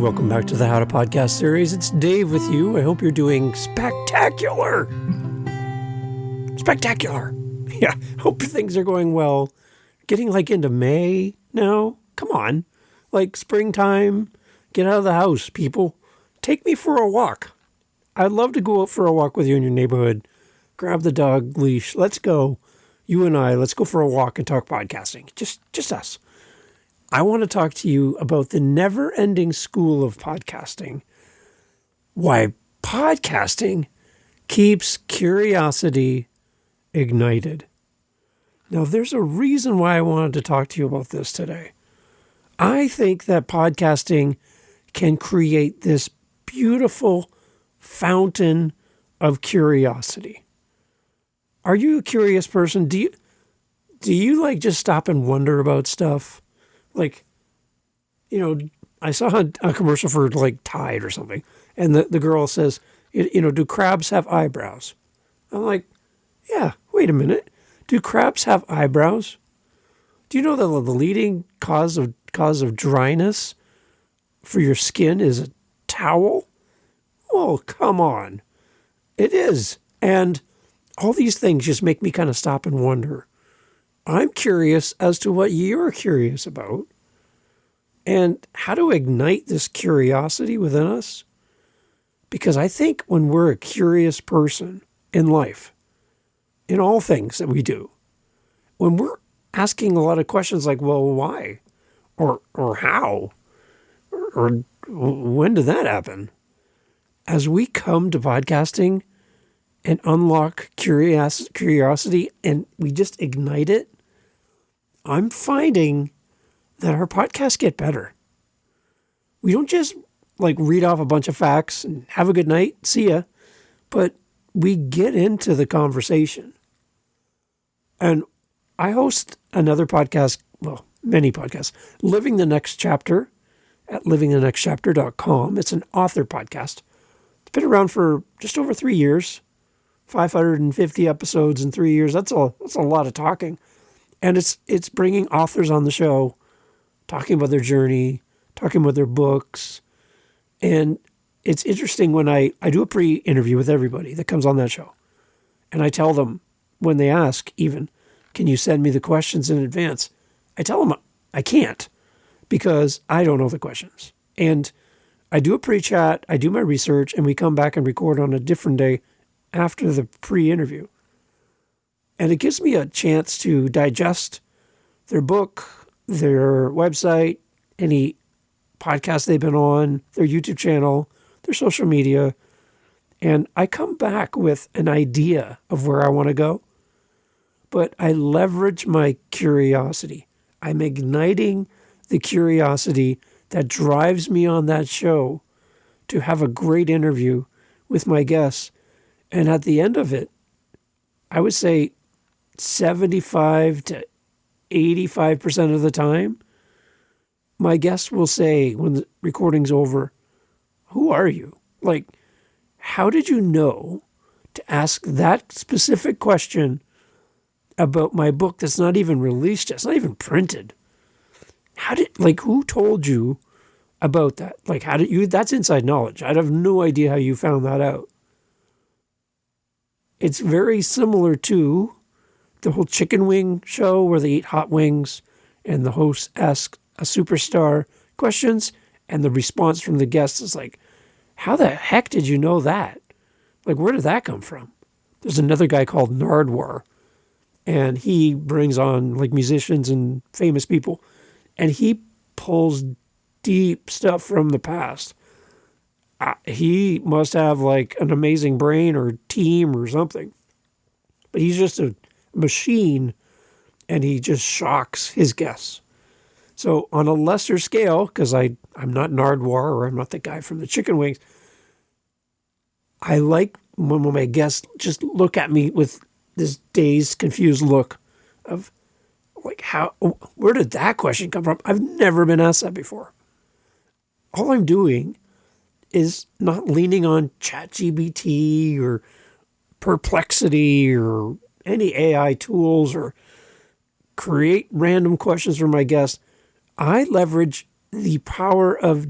welcome back to the How to Podcast series. It's Dave with you. I hope you're doing spectacular. Spectacular. Yeah, hope things are going well. Getting into May now. Come on. Springtime. Get out of the house, people. Take me for a walk. I'd love to go out for a walk with you in your neighborhood. Grab the dog leash. Let's go. You and I, let's go for a walk and talk podcasting. Just us. I want to talk to you about the never-ending school of podcasting. Why podcasting keeps curiosity ignited. Now, there's a reason why I wanted to talk to you about this today. I think that podcasting can create this beautiful fountain of curiosity. Are you a curious person? Do you just stop and wonder about stuff? I saw a commercial for Tide or something, and the girl says, do crabs have eyebrows? I'm like, yeah, wait a minute. Do crabs have eyebrows? Do you know that the leading cause of dryness for your skin is a towel? Oh, come on. It is. And all these things just make me kind of stop and wonder. I'm curious as to what you're curious about and how to ignite this curiosity within us. Because I think when we're a curious person in life, in all things that we do, when we're asking a lot of questions like, well, why? Or how? Or when did that happen? As we come to podcasting and unlock curiosity and we just ignite it, I'm finding that our podcasts get better. We don't just read off a bunch of facts and have a good night, see ya, but we get into the conversation. And I host another podcast, well, many podcasts, Living the Next Chapter at livingthenextchapter.com. It's an author podcast. It's been around for just over 3 years, 550 episodes in 3 years. That's a lot of talking. And it's bringing authors on the show, talking about their journey, talking about their books. And it's interesting when I do a pre-interview with everybody that comes on that show. And I tell them, when they ask even, can you send me the questions in advance? I tell them I can't because I don't know the questions. And I do a pre-chat, I do my research, and we come back and record on a different day after the pre-interview. And it gives me a chance to digest their book, their website, any podcast they've been on, their YouTube channel, their social media. And I come back with an idea of where I want to go. But I leverage my curiosity. I'm igniting the curiosity that drives me on that show to have a great interview with my guests. And at the end of it, I would say 75 to 85% of the time, my guests will say when the recording's over, who are you? How did you know to ask that specific question about my book that's not even released yet? It's not even printed. Who told you about that? How did you, that's inside knowledge. I'd have no idea how you found that out. It's very similar to the whole chicken wing show where they eat hot wings and the host asks a superstar questions and the response from the guest is how the heck did you know that? Where did that come from? There's another guy called Nardwar, and he brings on musicians and famous people, and he pulls deep stuff from the past. He must have an amazing brain or team or something, but he's just a machine, and he just shocks his guests. So on a lesser scale, because I'm not Nardwar or I'm not the guy from the chicken wings, I like when my guests just look at me with this dazed, confused look of where did that question come from? I've never been asked that before. All I'm doing is not leaning on ChatGPT or Perplexity or any AI tools or create random questions for my guests. I leverage the power of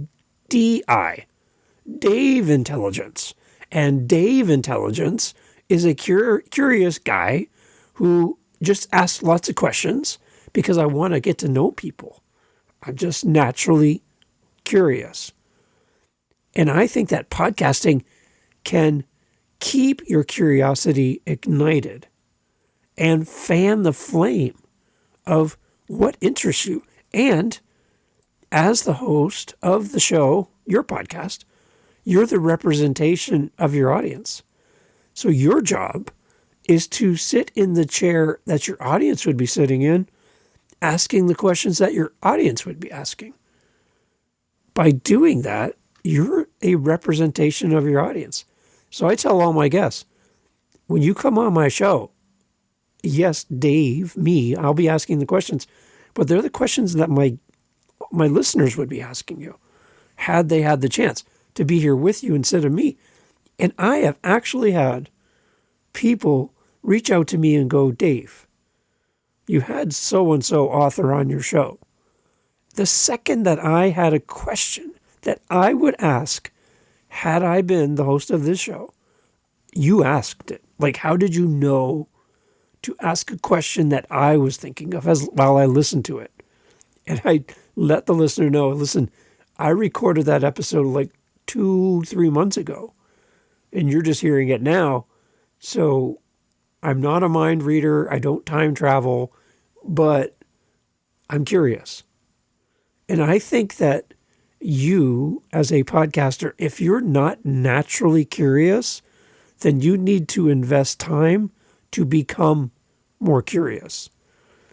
DI, Dave Intelligence. And Dave Intelligence is a curious guy who just asks lots of questions because I want to get to know people. I'm just naturally curious. And I think that podcasting can keep your curiosity ignited and fan the flame of what interests you. And as the host of the show, your podcast, you're the representation of your audience. So your job is to sit in the chair that your audience would be sitting in, asking the questions that your audience would be asking. By doing that, you're a representation of your audience. So I tell all my guests, when you come on my show, yes, Dave, me, I'll be asking the questions, but they're the questions that my listeners would be asking you had they had the chance to be here with you instead of me. And I have actually had people reach out to me and go, Dave, you had so-and-so author on your show. The second that I had a question that I would ask had I been the host of this show, you asked it. Like, how did you know to ask a question that I was thinking of while I listened to it? And I let the listener know, listen, I recorded that episode like 2-3 months ago, and you're just hearing it now. So I'm not a mind reader. I don't time travel, but I'm curious. And I think that you, as a podcaster, if you're not naturally curious, then you need to invest time to become more curious.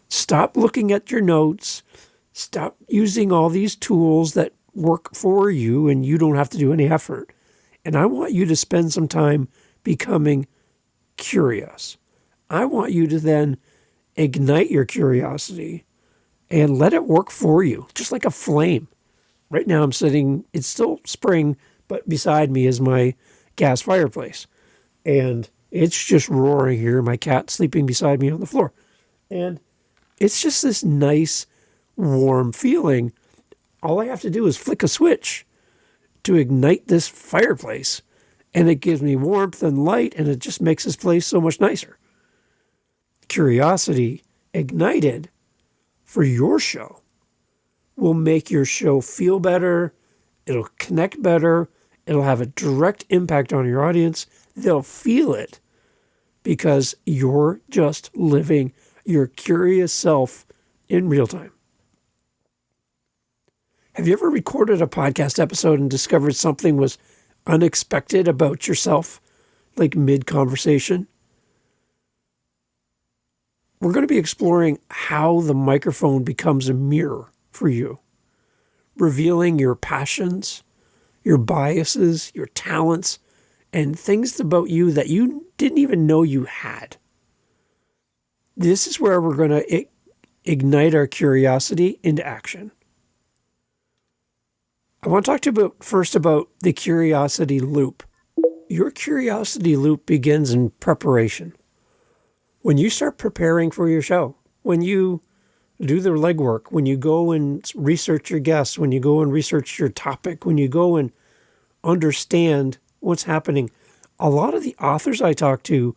Stop looking at your notes. Stop using all these tools that work for you and you don't have to do any effort. And I want you to spend some time becoming curious. I want you to then ignite your curiosity and let it work for you, just like a flame. Right now I'm sitting, it's still spring, but beside me is my gas fireplace. And it's just roaring here. My cat's sleeping beside me on the floor. And it's just this nice, warm feeling. All I have to do is flick a switch to ignite this fireplace. And it gives me warmth and light, and it just makes this place so much nicer. Curiosity ignited for your show will make your show feel better. It'll connect better. It'll have a direct impact on your audience. They'll feel it because you're just living your curious self in real time. Have you ever recorded a podcast episode and discovered something was unexpected about yourself, like mid-conversation? We're going to be exploring how the microphone becomes a mirror for you, revealing your passions, your biases, your talents, and things about you that you didn't even know you had. This is where we're going to ignite our curiosity into action. I want to talk to you first about the curiosity loop. Your curiosity loop begins in preparation. When you start preparing for your show, when you do the legwork, when you go and research your guests, when you go and research your topic, when you go and understand what's happening. A lot of the authors I talk to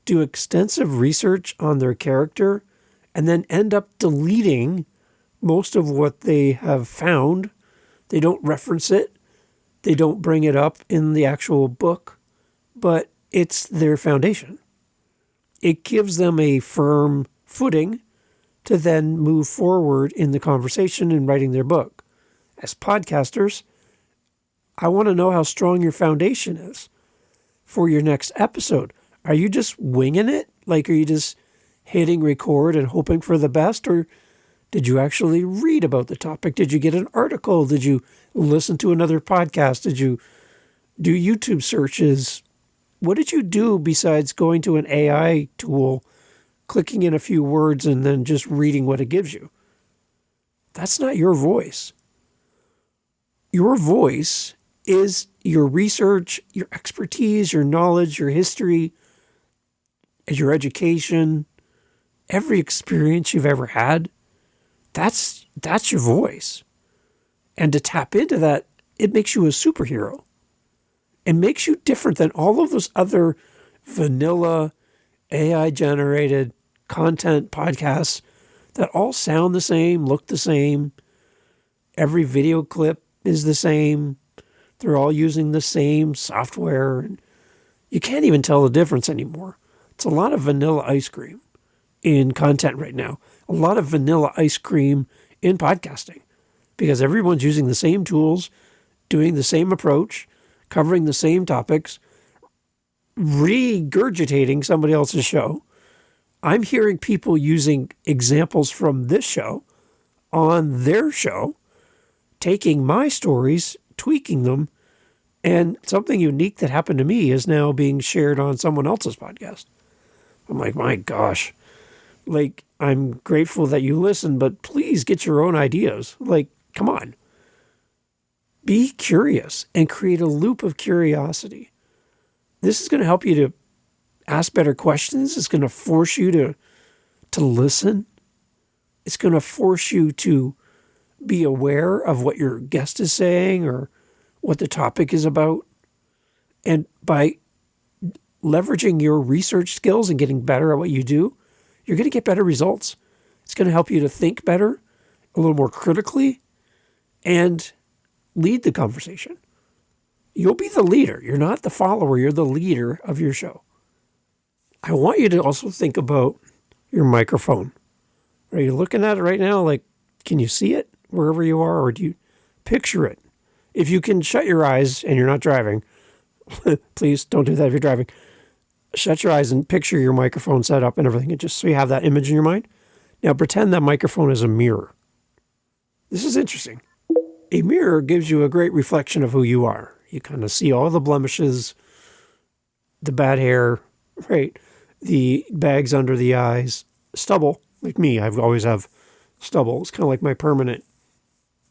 do extensive research on their character and then end up deleting most of what they have found. They don't reference it. They don't bring it up in the actual book, but it's their foundation. It gives them a firm footing to then move forward in the conversation and writing their book. As podcasters, I want to know how strong your foundation is for your next episode. Are you just winging it? Like, are you just hitting record and hoping for the best? Or did you actually read about the topic? Did you get an article? Did you listen to another podcast? Did you do YouTube searches? What did you do besides going to an AI tool, clicking in a few words, and then just reading what it gives you? That's not your voice. Your voice is your research, your expertise, your knowledge, your history, your education, every experience you've ever had. That's your voice. And to tap into that it makes you a superhero and makes you different than all of those other vanilla AI generated content podcasts that all sound the same, look the same. Every video clip is the same. They're all using the same software. You can't even tell the difference anymore. It's a lot of vanilla ice cream in content right now. A lot of vanilla ice cream in podcasting because everyone's using the same tools, doing the same approach, covering the same topics, regurgitating somebody else's show. I'm hearing people using examples from this show on their show, taking my stories, tweaking them, and something unique that happened to me is now being shared on someone else's podcast. I'm like, my gosh, like, I'm grateful that you listen, but please get your own ideas. Like, come on. Be curious and create a loop of curiosity. This is going to help you to ask better questions. It's going to force you to listen. It's going to force you to be aware of what your guest is saying or what the topic is about. And by leveraging your research skills and getting better at what you do, you're going to get better results. It's going to help you to think better, a little more critically, and lead the conversation. You'll be the leader. You're not the follower. You're the leader of your show. I want you to also think about your microphone. Are you looking at it right now? Like, can you see it wherever you are, or do you picture it? If you can shut your eyes and you're not driving, please don't do that if you're driving. Shut your eyes and picture your microphone set up and everything, and just so you have that image in your mind. Now pretend that microphone is a mirror. This is interesting. A mirror gives you a great reflection of who you are. You kind of see all the blemishes, the bad hair, right? The bags under the eyes, stubble. Like me, I've always have stubble. It's kind of like my permanent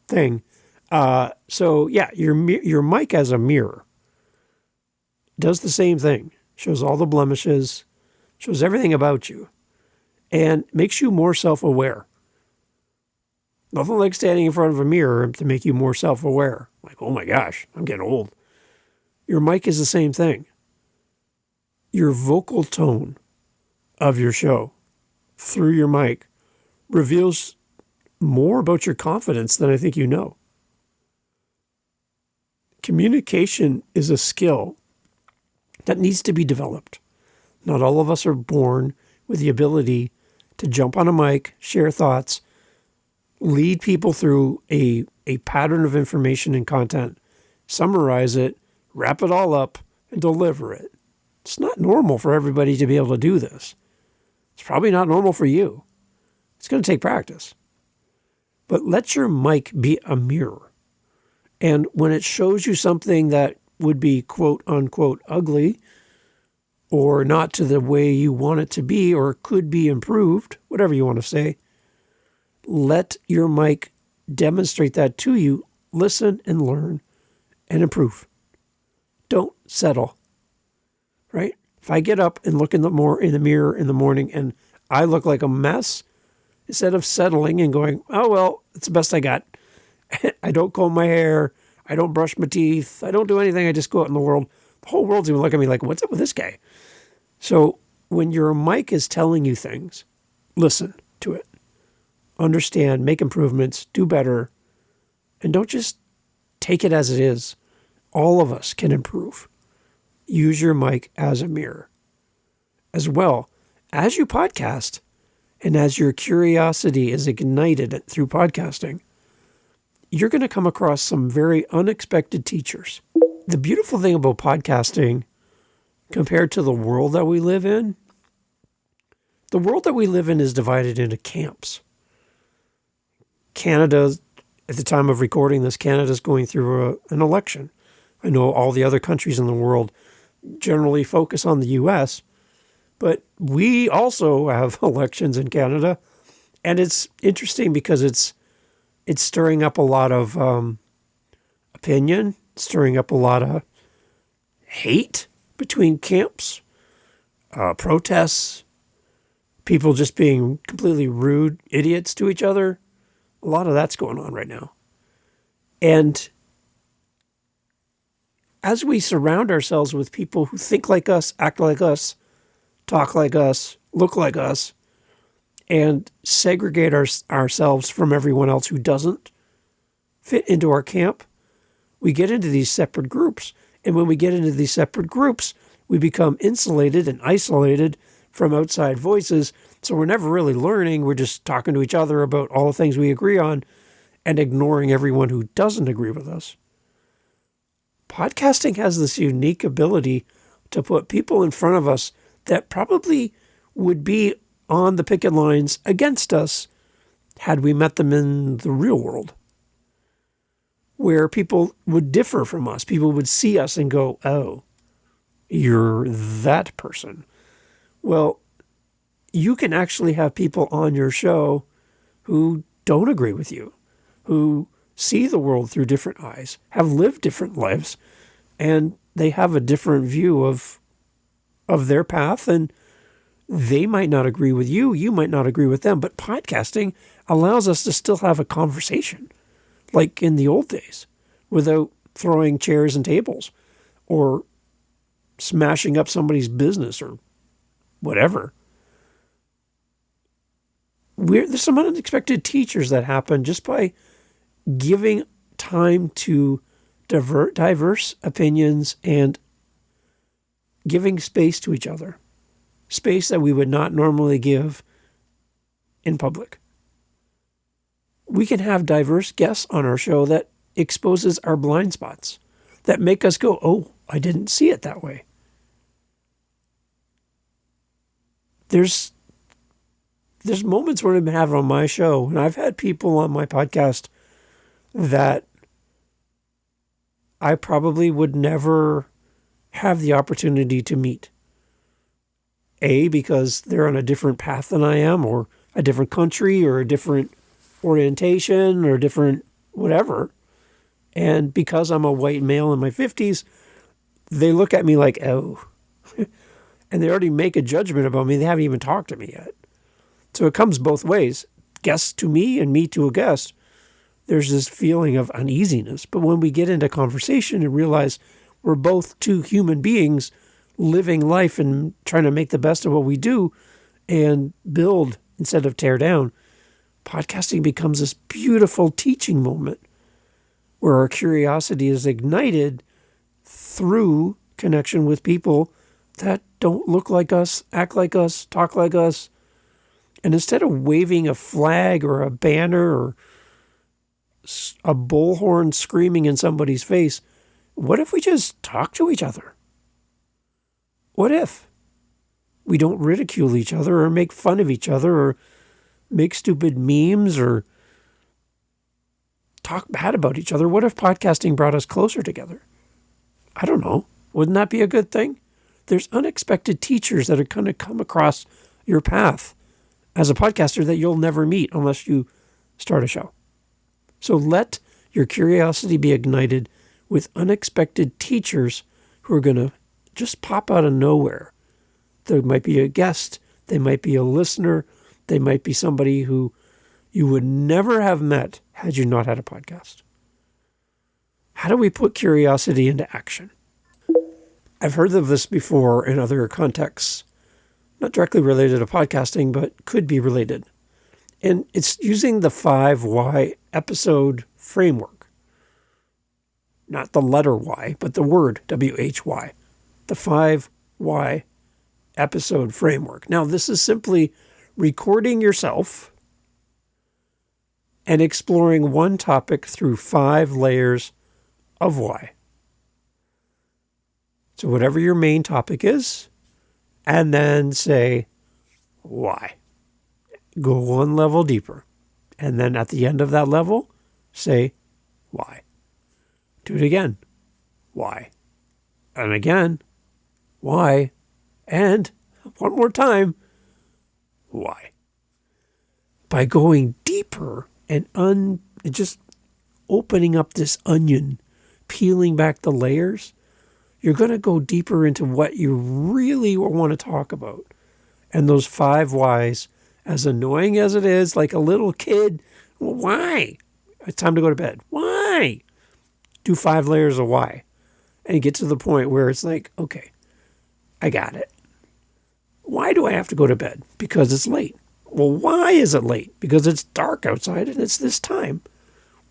thing. So yeah, your mic as a mirror does the same thing. Shows all the blemishes, shows everything about you, and makes you more self-aware. Nothing like standing in front of a mirror to make you more self-aware. Like, oh my gosh, I'm getting old. Your mic is the same thing. Your vocal tone of your show through your mic reveals more about your confidence than I think you know. Communication is a skill that needs to be developed. Not all of us are born with the ability to jump on a mic, share thoughts, lead people through a pattern of information and content, summarize it, wrap it all up, and deliver it. It's not normal for everybody to be able to do this. It's probably not normal for you. It's going to take practice. But let your mic be a mirror. And when it shows you something that would be quote unquote ugly or not to the way you want it to be or could be improved, whatever you want to say, let your mic demonstrate that to you. Listen and learn and improve. Don't settle, right? If I get up and look in the mirror in the morning and I look like a mess, instead of settling and going, oh, well, it's the best I got. I don't comb my hair. I don't brush my teeth. I don't do anything. I just go out in the world. The whole world's going to look at me like, what's up with this guy? So when your mic is telling you things, listen to it. Understand, make improvements, do better, and don't just take it as it is. All of us can improve. Use your mic as a mirror. As well, as you podcast and as your curiosity is ignited through podcasting, you're going to come across some very unexpected teachers. The beautiful thing about podcasting compared to the world that we live in, the world that we live in is divided into camps. Canada, at the time of recording this, Canada's going through an election. I know all the other countries in the world generally focus on the U.S., but we also have elections in Canada. And it's interesting because it's stirring up a lot of opinion, stirring up a lot of hate between camps, protests, people just being completely rude idiots to each other. A lot of that's going on right now. And as we surround ourselves with people who think like us, act like us, talk like us, look like us, and segregate ourselves from everyone else who doesn't fit into our camp, we get into these separate groups. And when we get into these separate groups, we become insulated and isolated from outside voices. So we're never really learning. We're just talking to each other about all the things we agree on and ignoring everyone who doesn't agree with us. Podcasting has this unique ability to put people in front of us that probably would be on the picket lines against us had we met them in the real world, where people would differ from us. People would see us and go, oh, you're that person. Well, you can actually have people on your show who don't agree with you, who see the world through different eyes, have lived different lives, and they have a different view of their path, and they might not agree with you, you might not agree with them, but podcasting allows us to still have a conversation, like in the old days, without throwing chairs and tables, or smashing up somebody's business, or whatever. There's some unexpected teachers that happen just by giving time to diverse opinions and giving space to each other. Space that we would not normally give in public. We can have diverse guests on our show that exposes our blind spots, that make us go, oh, I didn't see it that way. There's moments where I have on my show, and I've had people on my podcast that I probably would never have the opportunity to meet. A, because they're on a different path than I am, or a different country, or a different orientation, or different whatever. And because I'm a white male in my 50s, they look at me like, oh. And they already make a judgment about me. They haven't even talked to me yet. So it comes both ways. Guest to me and me to a guest. There's this feeling of uneasiness. But when we get into conversation and realize we're both two human beings living life and trying to make the best of what we do and build instead of tear down, podcasting becomes this beautiful teaching moment where our curiosity is ignited through connection with people that don't look like us, act like us, talk like us. And instead of waving a flag or a banner or a bullhorn screaming in somebody's face, what if we just talk to each other? What if we don't ridicule each other or make fun of each other or make stupid memes or talk bad about each other? What if podcasting brought us closer together? I don't know. Wouldn't that be a good thing? There's unexpected teachers that are going to come across your path as a podcaster that you'll never meet unless you start a show. So let your curiosity be ignited with unexpected teachers who are going to just pop out of nowhere. There might be a guest. They might be a listener. They might be somebody who you would never have met had you not had a podcast. How do we put curiosity into action? I've heard of this before in other contexts, not directly related to podcasting, but could be related. And it's using the 5 why episode framework. Not the letter Y, but the word W-H-Y. The 5 why episode framework. Now, this is simply recording yourself and exploring one topic through 5 layers of why. So whatever your main topic is, and then say why. Go one level deeper. And then at the end of that level, say why. Do it again. Why? And again. Why? And one more time. Why? By going deeper and just opening up this onion, peeling back the layers, you're going to go deeper into what you really want to talk about. And those 5 whys, as annoying as it is, like a little kid, well, why? It's time to go to bed. Why? Do 5 layers of why. and get to the point where it's like, okay, I got it. Why do I have to go to bed? Because it's late. Well, why is it late? Because it's dark outside and it's this time.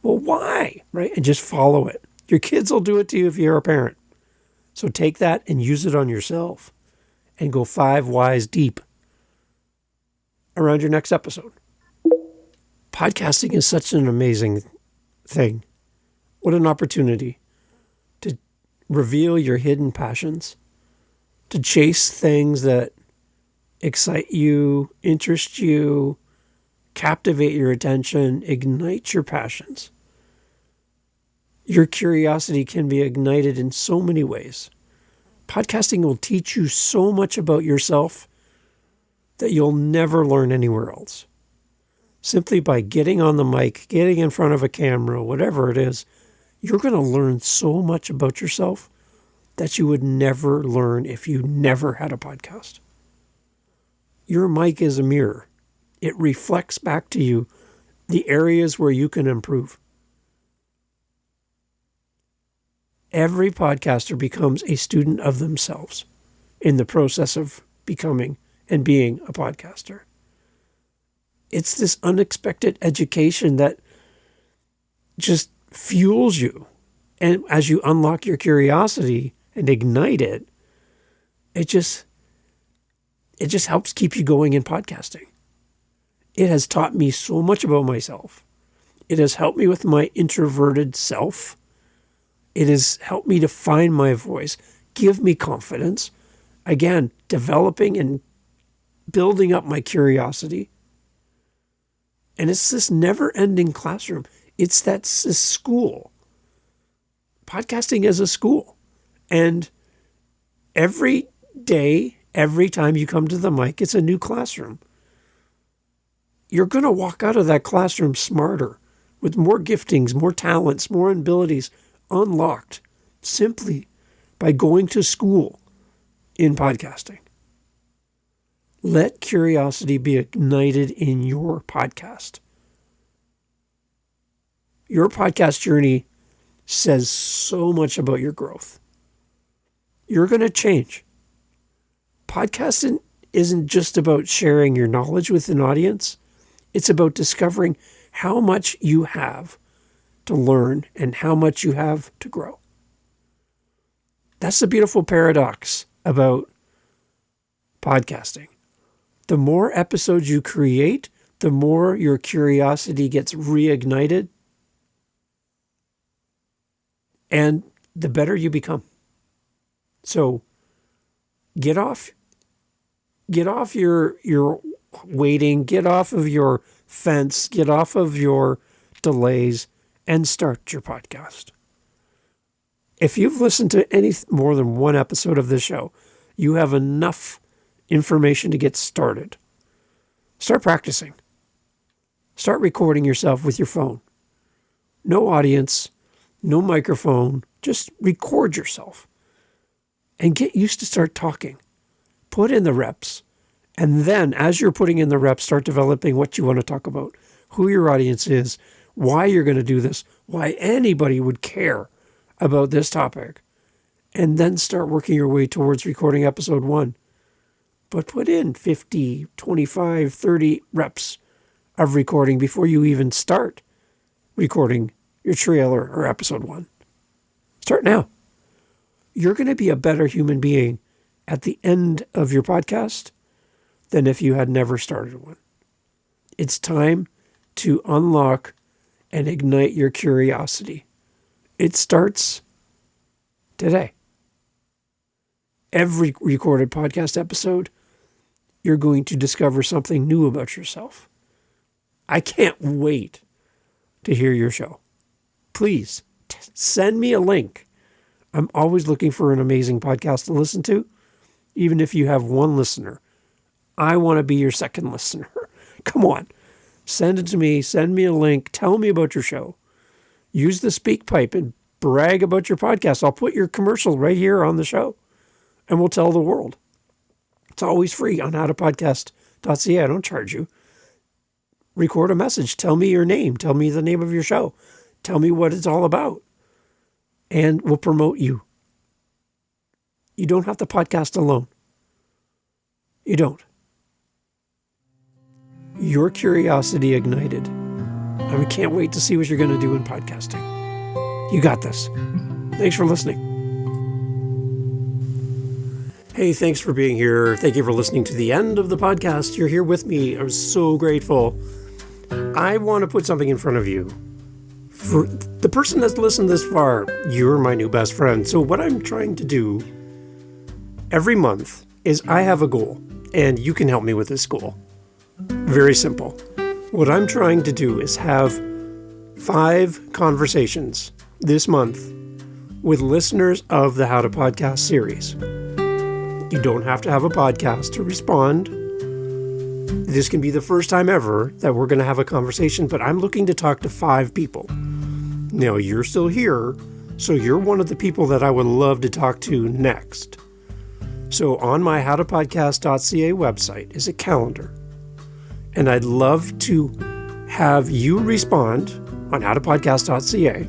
Well, why? Right? And just follow it. Your kids will do it to you if you're a parent. So take that and use it on yourself and go 5 whys deep around your next episode. Podcasting is such an amazing thing. What an opportunity to reveal your hidden passions, to chase things that excite you, interest you, captivate your attention, ignite your passions. Your curiosity can be ignited in so many ways. Podcasting will teach you so much about yourself that you'll never learn anywhere else. Simply by getting on the mic, getting in front of a camera, whatever it is, you're going to learn so much about yourself that you would never learn if you never had a podcast. Your mic is a mirror. It reflects back to you the areas where you can improve. Every podcaster becomes a student of themselves in the process of becoming and being a podcaster. It's this unexpected education that just fuels you. And as you unlock your curiosity and ignite it, it just helps keep you going in podcasting. It has taught me so much about myself. It has helped me with my introverted self. It has helped me to find my voice, give me confidence. Again, developing and building up my curiosity. And it's this never-ending classroom. It's this school. Podcasting is a school. And every day, every time you come to the mic, it's a new classroom. You're going to walk out of that classroom smarter, with more giftings, more talents, more abilities unlocked, simply by going to school in podcasting. Let curiosity be ignited in your podcast. Your podcast journey says so much about your growth. You're going to change. Podcasting isn't just about sharing your knowledge with an audience. It's about discovering how much you have to learn and how much you have to grow. That's the beautiful paradox about podcasting. The more episodes you create, the more your curiosity gets reignited, and the better you become. So get off your waiting, get off of your fence, get off of your delays, and start your podcast. If you've listened to any more than one episode of this show, you have enough information to get started. Start practicing. Start recording yourself with your phone. No audience, no microphone, just record yourself. And get used to start talking. Put in the reps. And then, as you're putting in the reps, start developing what you want to talk about, who your audience is, why you're going to do this, why anybody would care about this topic. And then start working your way towards recording episode 1. But put in 50, 25, 30 reps of recording before you even start recording your trailer or episode 1. Start now. You're going to be a better human being at the end of your podcast than if you had never started one. It's time to unlock and ignite your curiosity. It starts today. Every recorded podcast episode, you're going to discover something new about yourself. I can't wait to hear your show. Please send me a link. I'm always looking for an amazing podcast to listen to, even if you have one listener. I want to be your second listener. Come on. Send it to me. Send me a link. Tell me about your show. Use the speak pipe and brag about your podcast. I'll put your commercial right here on the show and we'll tell the world. It's always free on howtopodcast.ca. I don't charge you. Record a message. Tell me your name. Tell me the name of your show. Tell me what it's all about. And we'll promote you. you don't have to podcast alone. You don't. Your curiosity ignited. I can't wait to see what you're going to do in podcasting. You got this. Thanks for listening. Hey, thanks for being here. Thank you for listening to the end of the podcast. You're here with me. I'm so grateful. I want to put something in front of you. For the person that's listened this far, you're my new best friend. So what I'm trying to do every month is I have a goal, and you can help me with this goal. Very simple. What I'm trying to do is have 5 conversations this month with listeners of the How to Podcast series. You don't have to have a podcast to respond. This can be the first time ever that we're going to have a conversation, but I'm looking to talk to 5 people. Now, you're still here, so you're one of the people that I would love to talk to next. So on my howtopodcast.ca website is a calendar, and I'd love to have you respond on howtopodcast.ca.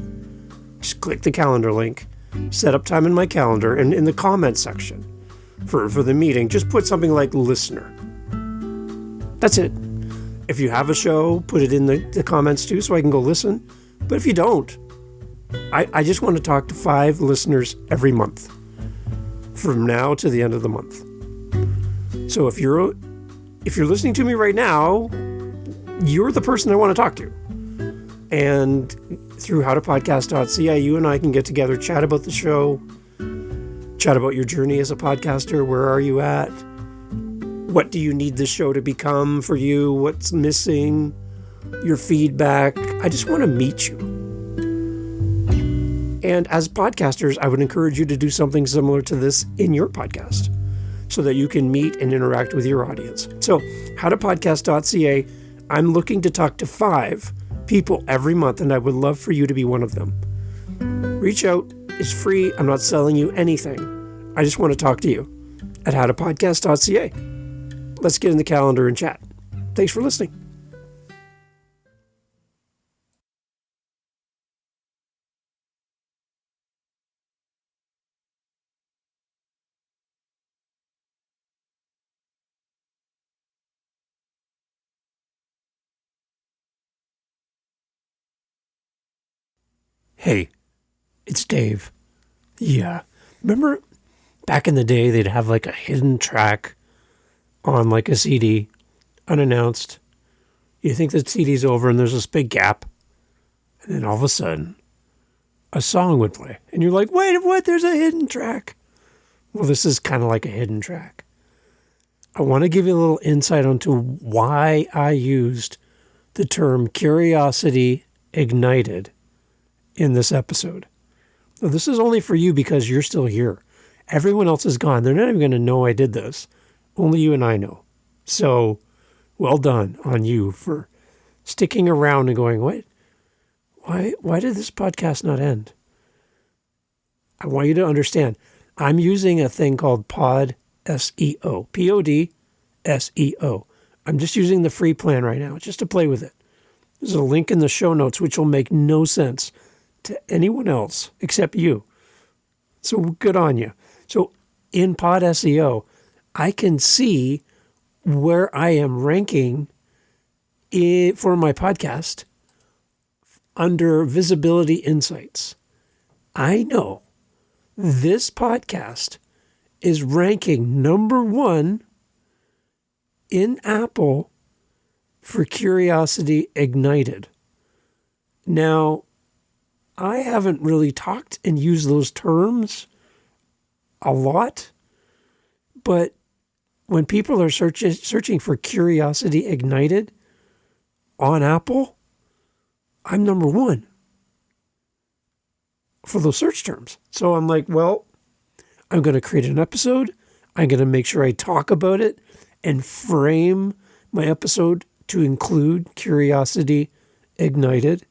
Just click the calendar link, set up time in my calendar, and in the comments section for the meeting, just put something like listener. That's it. If you have a show, put it in the comments too so I can go listen. But if you don't, I just want to talk to 5 listeners every month from now to the end of the month. So if you're listening to me right now, you're the person I want to talk to. And through howtopodcast.ca, you and I can get together, chat about the show, chat about your journey as a podcaster. Where are you at? What do you need this show to become for you? What's missing? Your feedback. I just want to meet you. And as podcasters, I would encourage you to do something similar to this in your podcast so that you can meet and interact with your audience. So, howtopodcast.ca, I'm looking to talk to 5 people every month, and I would love for you to be one of them. Reach out. It's free. I'm not selling you anything. I just want to talk to you at howtopodcast.ca. Let's get in the calendar and chat. Thanks for listening. Hey, it's Dave. Yeah. Remember back in the day, they'd have like a hidden track on like a CD, unannounced. You think the CD's over and there's this big gap. And then all of a sudden, a song would play. And you're like, wait, what? There's a hidden track. Well, this is kind of like a hidden track. I want to give you a little insight onto why I used the term curiosity ignited in this episode. Now, this is only for you because you're still here. Everyone else is gone. They're not even going to know I did this. Only you and I know. So, well done on you for sticking around and going, what? Why did this podcast not end? I want you to understand, I'm using a thing called Pod SEO. P-O-D-S-E-O. I'm just using the free plan right now, just to play with it. There's a link in the show notes, which will make no sense to anyone else except you. So good on you. So in Pod SEO, I can see where I am ranking for my podcast under visibility insights. I know this podcast is ranking number 1 in Apple for Curiosity Ignited. Now, I haven't really talked and used those terms a lot, but when people are searching for Curiosity Ignited on Apple, I'm number 1 for those search terms. So I'm like, well, I'm going to create an episode. I'm going to make sure I talk about it and frame my episode to include Curiosity Ignited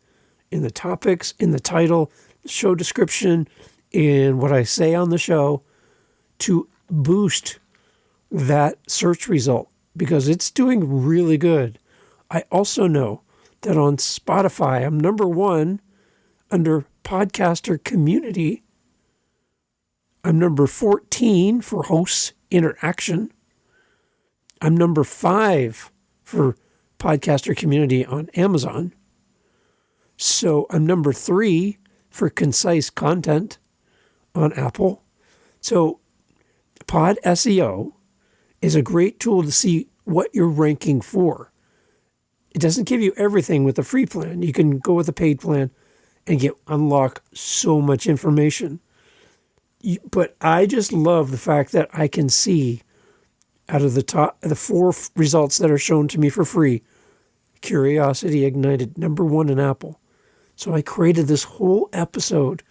in the topics, in the title, the show description, in what I say on the show to boost that search result because it's doing really good. I also know that on Spotify, I'm number 1 under podcaster community I'm number 14 for hosts interaction. I'm number 5 for podcaster community on Amazon. So I'm number 3 for concise content on Apple. So Pod SEO is a great tool to see what you're ranking for. It doesn't give you everything with a free plan. You can go with a paid plan and unlock so much information. But I just love the fact that I can see out of the 4 results that are shown to me for free, Curiosity Ignited, number 1 in Apple. So I created this whole episode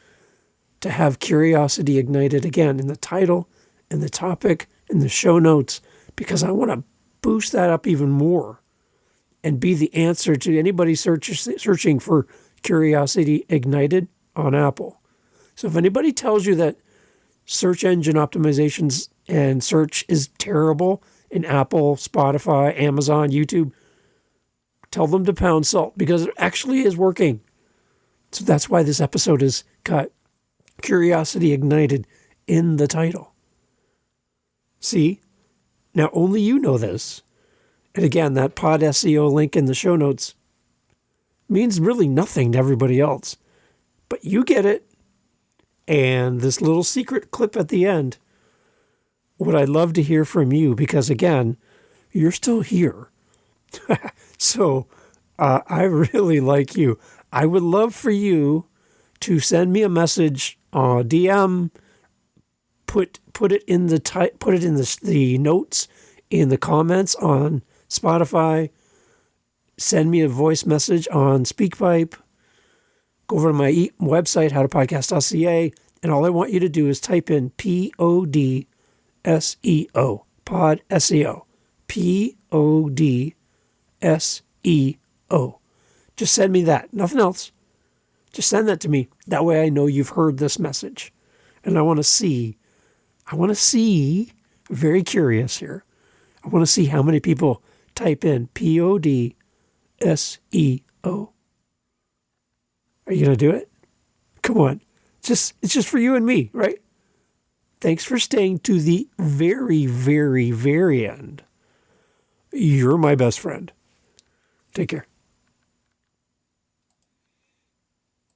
to have Curiosity Ignited again in the title, in the topic, in the show notes, because I want to boost that up even more and be the answer to anybody searching for Curiosity Ignited on Apple. So if anybody tells you that search engine optimizations and search is terrible in Apple, Spotify, Amazon, YouTube, tell them to pound salt, because it actually is working. So that's why this episode is got Curiosity Ignited in the title. See? Now only you know this. And again, that Pod SEO link in the show notes means really nothing to everybody else. But you get it. And this little secret clip at the end, what I'd love to hear from you, because again, you're still here. So I really like you. I would love for you to send me a message, DM, put it in the notes in the comments on Spotify. Send me a voice message on SpeakPipe. Go over to my website, howtopodcast.ca, and all I want you to do is type in POD SEO, Pod SEO, POD SEO. Just send me that, nothing else. Just send that to me. That way I know you've heard this message. And I want to see, very curious here, I want to see how many people type in POD SEO. Are you going to do it? Come on. It's just for you and me, right? Thanks for staying to the very, very, very end. You're my best friend. Take care.